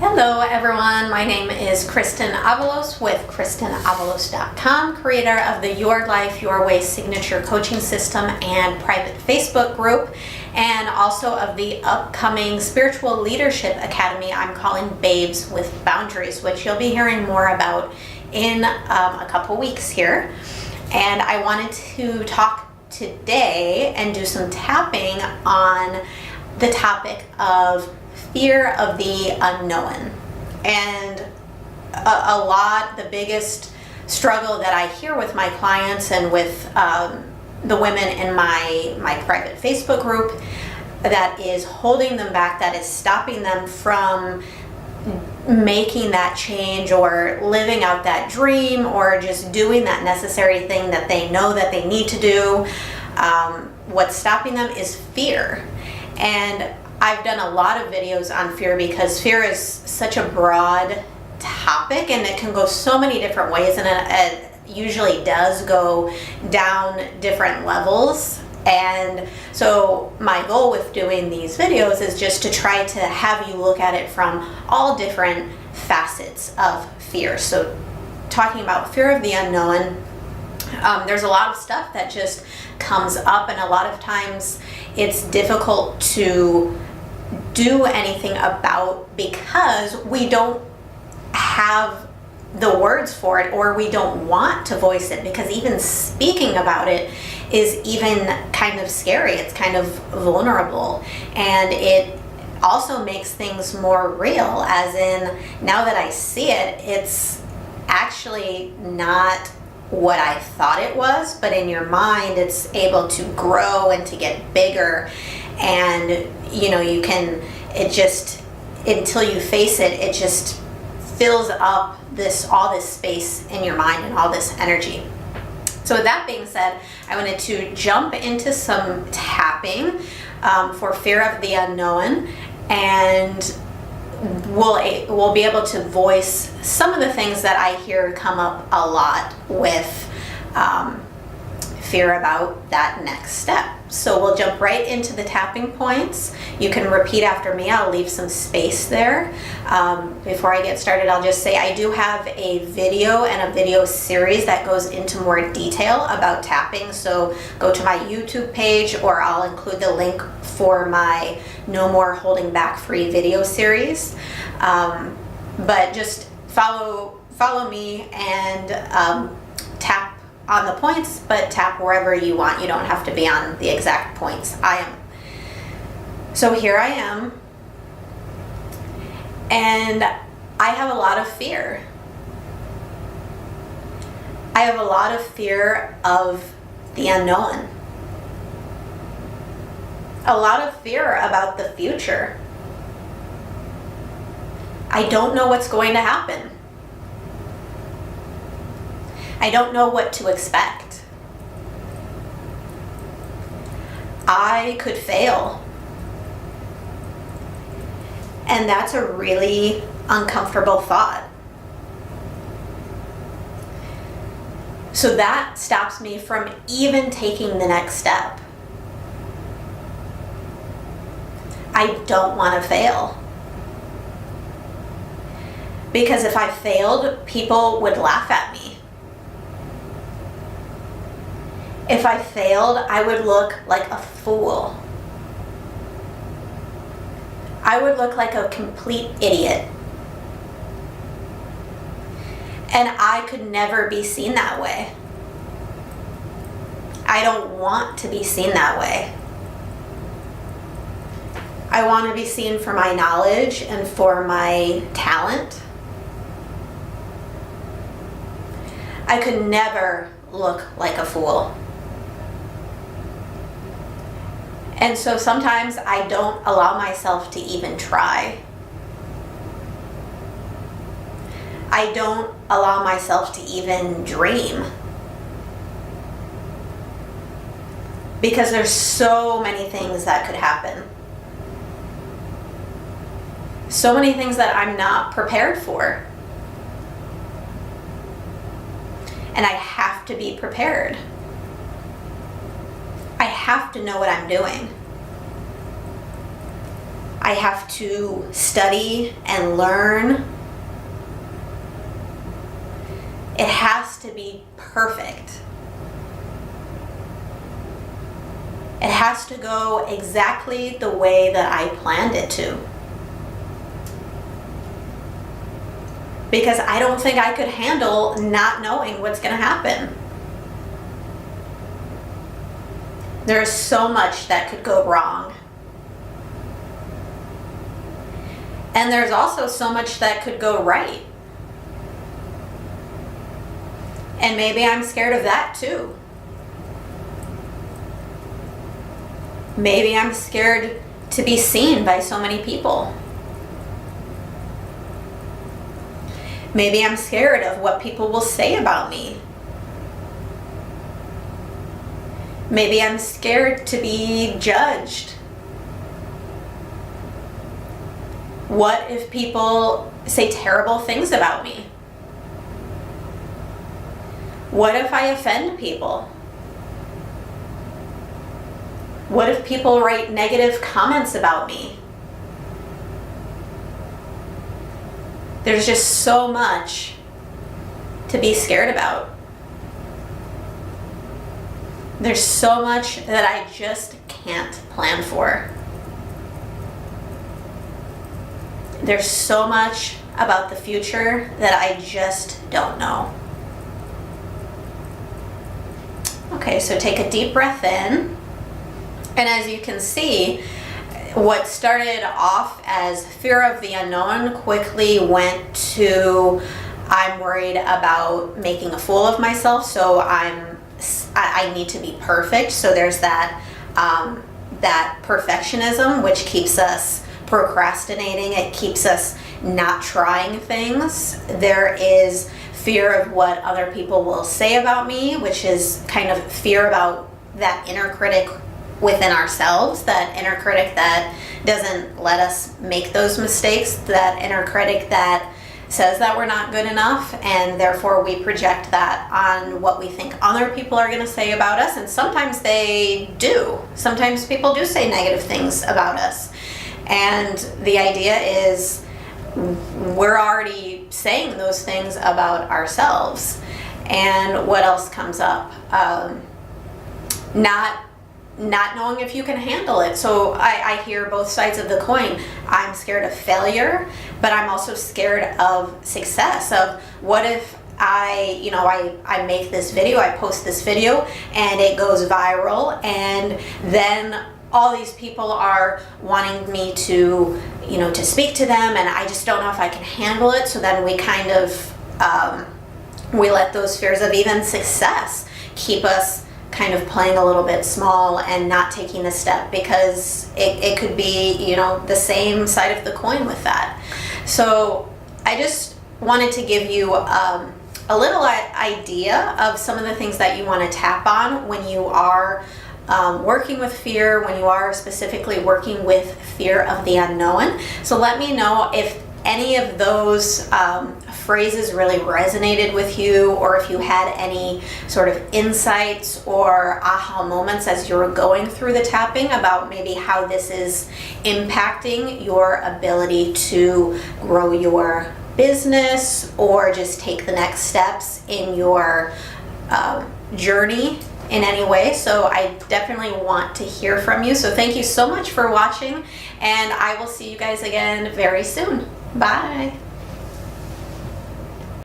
Hello everyone, my name is Kristen Avalos with KristenAvalos.com, creator of the Your Life, Your Way signature coaching system and private Facebook group, and also of the upcoming Spiritual Leadership Academy I'm calling Babes with Boundaries, which you'll be hearing more about in a couple weeks here. And I wanted to talk today and do some tapping on the topic of fear of the unknown. And the biggest struggle that I hear with my clients and with the women in my private Facebook group that is holding them back, that is stopping them from making that change or living out that dream or just doing that necessary thing that they know that they need to do. What's stopping them is fear. And I've done a lot of videos on fear because fear is such a broad topic and it can go so many different ways, and it usually does go down different levels. And so my goal with doing these videos is just to try to have you look at it from all different facets of fear. So talking about fear of the unknown, there's a lot of stuff that just comes up, and a lot of times it's difficult to do anything about because we don't have the words for it, or we don't want to voice it, because even speaking about it is even kind of scary. It's kind of vulnerable, and it also makes things more real, as in now that I see it, it's actually not what I thought it was, but in your mind it's able to grow and to get bigger. And you can, until you face it, it just fills up all this space in your mind and all this energy. So with that being said, I wanted to jump into some tapping for fear of the unknown, and we'll be able to voice some of the things that I hear come up a lot with fear about that next step. So we'll jump right into the tapping points. You can repeat after me. I'll leave some space there. Before I get started, I'll just say I do have a video and a video series that goes into more detail about tapping. So go to my YouTube page, or I'll include the link for my No More Holding Back free video series. But just follow me and tap on the points, but tap wherever you want. You don't have to be on the exact points. So here I am, and I have a lot of fear. I have a lot of fear of the unknown. A lot of fear about the future. I don't know what's going to happen. I don't know what to expect. I could fail. And that's a really uncomfortable thought. So that stops me from even taking the next step. I don't want to fail. Because if I failed, people would laugh at me. If I failed, I would look like a fool. I would look like a complete idiot. And I could never be seen that way. I don't want to be seen that way. I want to be seen for my knowledge and for my talent. I could never look like a fool. And so sometimes I don't allow myself to even try. I don't allow myself to even dream. Because there's so many things that could happen. So many things that I'm not prepared for. And I have to be prepared. I have to know what I'm doing. I I have to study and learn. It has to be perfect. It has to go exactly the way that I planned it to. Because I don't think I could handle not knowing what's going to happen. There's so much that could go wrong. And there's also so much that could go right. And maybe I'm scared of that too. Maybe I'm scared to be seen by so many people. Maybe I'm scared of what people will say about me. Maybe I'm scared to be judged. What if people say terrible things about me? What if I offend people? What if people write negative comments about me? There's just so much to be scared about. There's so much that I just can't plan for. There's so much about the future that I just don't know. Okay, so take a deep breath in. And as you can see, what started off as fear of the unknown quickly went to I'm worried about making a fool of myself, so I need to be perfect. So there's that perfectionism, which keeps us procrastinating. It keeps us not trying things. There is fear of what other people will say about me, which is kind of fear about that inner critic within ourselves, that inner critic that doesn't let us make those mistakes, that inner critic that says that we're not good enough, and therefore we project that on what we think other people are going to say about us. And sometimes they do. Sometimes people do say negative things about us. And the idea is we're already saying those things about ourselves. And what else comes up? Not knowing if you can handle it. So I hear both sides of the coin. I'm scared of failure, but I'm also scared of success, of what if I make this video, I post this video, and it goes viral, and then all these people are wanting me to speak to them, and I just don't know if I can handle it. So then we kind of, we let those fears of even success keep us kind of playing a little bit small and not taking the step, because it could be, the same side of the coin with that. So I just wanted to give you a little idea of some of the things that you want to tap on when you are working with fear, when you are specifically working with fear of the unknown. So let me know if any of those phrases really resonated with you, or if you had any sort of insights or aha moments as you were going through the tapping about maybe how this is impacting your ability to grow your business or just take the next steps in your journey in any way. So I definitely want to hear from you. So thank you so much for watching, and I will see you guys again very soon. Bye.